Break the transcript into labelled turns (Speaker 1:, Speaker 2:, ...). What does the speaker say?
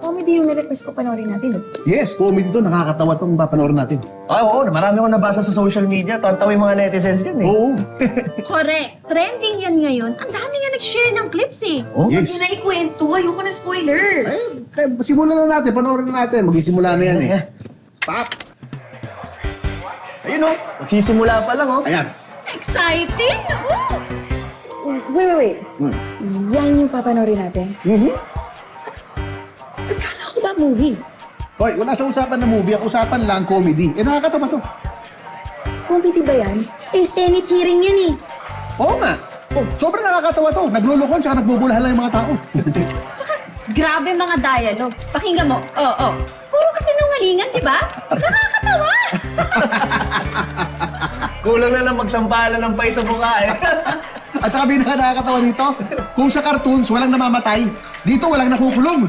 Speaker 1: Comedy yung nirequest ko panoorin natin.
Speaker 2: Yes, comedy to. Nakakatawa itong papanoorin natin.
Speaker 3: Ay, oo. Marami akong nabasa sa social media. Tawa yung mga netizens dyan eh.
Speaker 2: Oo.
Speaker 4: Correct. Trending yan ngayon. Ang dami nga nag-share ng clips eh.
Speaker 2: Oh,
Speaker 1: Huwag
Speaker 2: yes.
Speaker 1: niyo na ikwento. Ayoko na spoilers.
Speaker 2: Kaya simulan na natin. Panoorin na natin. Magsisimula na yan eh. Pap!
Speaker 3: Ayun oh. Magsisimula pa lang oh.
Speaker 2: Ayan.
Speaker 4: Exciting! Ako!
Speaker 1: Wait. Yan yung papanoorin natin. Akala ko ba movie?
Speaker 2: Hoy, wala sa usapan na movie. Ang usapan lang comedy. Eh, nakakatawa to.
Speaker 1: Comedy ba yan? Eh, Senate hearing yan eh.
Speaker 2: Oo nga. Oh, sobrang nakakatawa to. Naglulokon tsaka nagbubulahan lang yung mga tao.
Speaker 4: Tsaka, grabe mga dialogue. Pakinggan mo. Oo. Puro kasi nungalingan, di ba? Nakakatawa!
Speaker 3: Kulang na lang magsampalan ng pay sa mukha eh.
Speaker 2: At saka nakakatawa dito, kung sa cartoons walang namamatay, dito walang nakukulong.